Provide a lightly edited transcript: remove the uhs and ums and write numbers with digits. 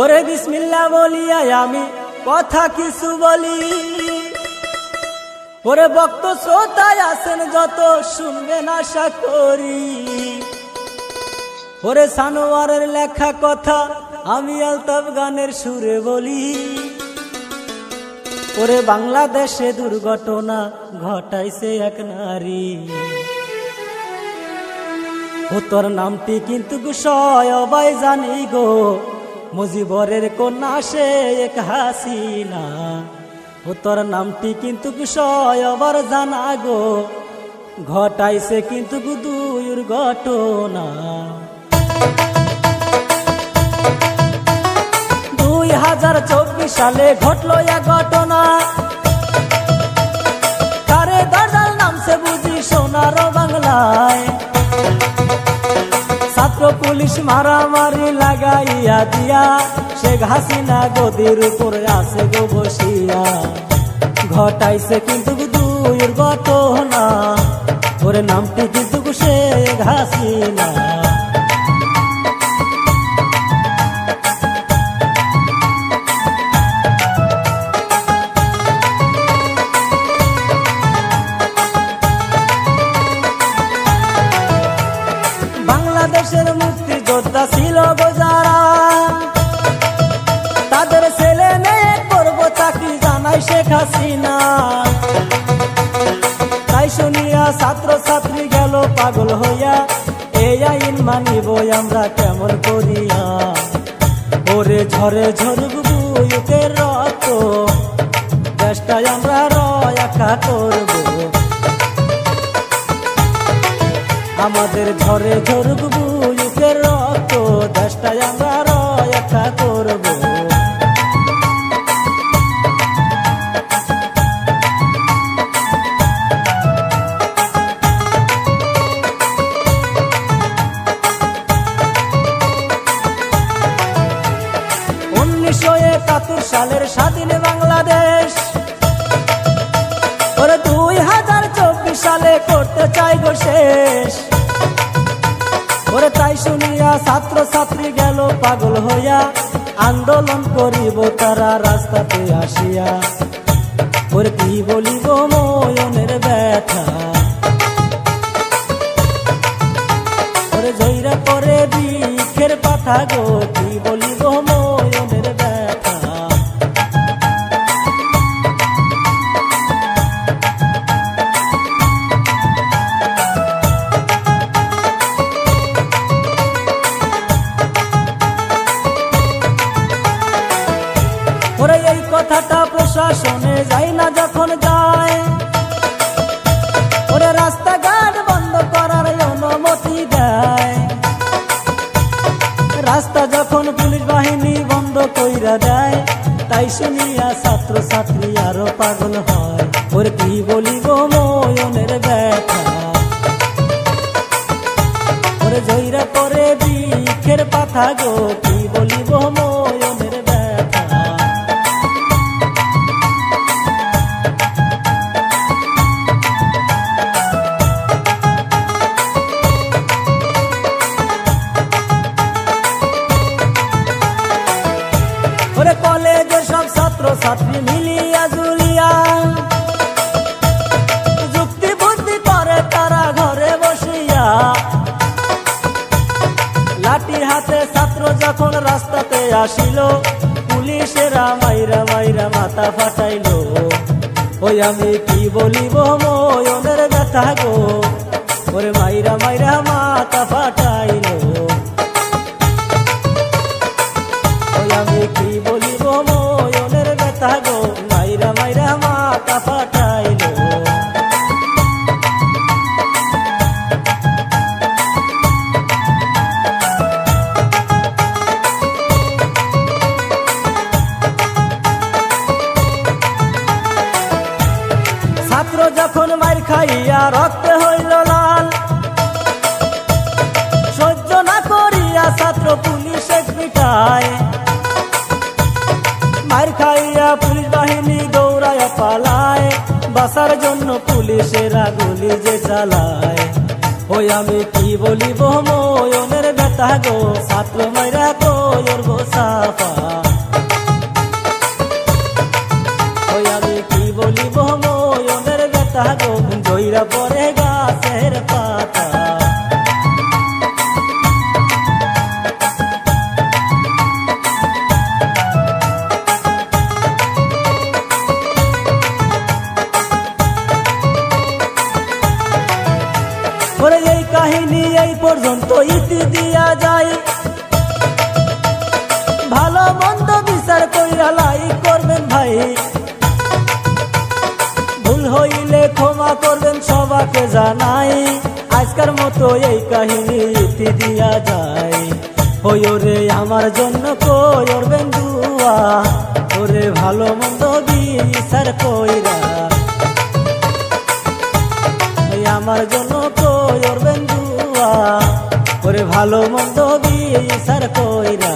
ওরে বিসমিল্লাহ বলিয়া আমি কথা কিছু বলি। ওরে ভক্ত শ্রোতায় আছেন যত শুনবেন আশা করি। ওরে সানোয়ারের লেখা কথা আমি আলতাফ গানের সুরে বলি। ওরে বাংলাদেশে দুর্ঘটনা ঘটাইছে এক নারী, ও তোর নামটি কিন্তু সবাই জানি গো, মুজিবরের কন্যা শেখ হাসিনা। ও তোর নামটি কিন্তু সবার জানা গো, ঘটাইছে কিন্তু দুর্ঘটনা। 2024 সালে ঘটলো এক ঘটনা, কারে দাদাল নামছে বুঝি সোনার বাংলায়। ছাত্র পুলিশ মারামারি লাগাইয়া দিয়া শেখ হাসিনা গদির উপরে আছে গো বসিয়া, ঘটাইছে কিন্তু দুর্ঘটনা। ওরে নামটি কিন্তু শেখ হাসিনা। বাংলাদেশের মুক্তিযোদ্ধা ছিল গো যারা, তাদের ছেলে মেয়ে করব চাকরি জানাই শেখ হাসিনা। তাই শুনিয়া ছাত্র ছাত্রী গেল পাগল হইয়া, এই আইন মানিব আমরা কেমন করিয়া। ওরে ঝরে ঝরুক বুকের রক্ত, দেশটাই আমরা রক্ষা করব। আমাদের ঝরে ঝরুক বুকের রক্ত, দেশটাই আমরা রক্ষা করব। সালের স্বাধীন বাংলাদেশ, ওরে 2024 সালে করতে চাই গো শেষ। ওরে তাই শুনিয়া ছাত্র ছাত্রী গেল পাগল হইয়া, আন্দোলন করিব তারা রাস্তাতে আসিয়া। ওরে কি বলিব ময়নের ব্যথা, ওরে জয়রা করে বৃক্ষের পাতা গো, কি বলিব ময়নের ব্যথা। ওরে এই কথাটা প্রশাসনে যাই না যখন যায়, ওরে রাস্তাঘাট বন্ধ করার অনুমতি দেয়। রাস্তা যখন পুলিশ বাহিনী বন্ধ কইরা দেয়, তাই শুনিয়া ছাত্র ছাত্রী আরো পাগল হয়। ওরে কি বলিব ময়নের ব্যথা, ওরে জয়রা করে বৃক্ষের পাতা গো, কি বলিব ময়নের ব্যথা। ওরে কলেজের সব ছাত্র ছাত্রী মিলিয়া জুলিয়া, যুক্তি বুদ্ধি করে তারা ঘরে বসিয়া। লাঠি হাতে ছাত্র যখন রাস্তাতে আসিল, পুলিশেরা মাইরা মাইরা মাথা ফাটাইল। ওই আমি কি বলিব ময়নের ব্যথা গো, ওরে মাইরা মাইরা মাথা ফাটাইল। ওই আমি কি বলিব ময়নের ব্যথা গো, মাইরা মাইরা মাথা ফাটাইল। ছাত্র যখন মার খাইয়া রক্তে হইল লাল, সহ্য না করিয়া ছাত্র পুলিশে পিটায়। মার খাইয়া পুলিশ বাহিনী দৌড়ায় পালায়, বাঁচার জন্য পুলিশেরা গুলি যে চালায়। ওই আমি কি বলিব ময়নের ব্যথা গো, ছাত্র মাইরা কইর গো সাফা। পর্যন্ত ইতি দিয়া যাই। ভালো মন্দ বিচার কইরা লাইক করবেন ভাই, ভুল হইলে ক্ষমা করবেন সবাকে জানাই। আজকের মতো এই কাহিনী ইতি দিয়া যায়। ওরে আমার জন্য করবেন দুয়া, ওরে ভালো মন্দ বিচার কইরা, আমার জন্য করবেন দুয়া, ওরে ভালো মন্দ বিচার কইরা।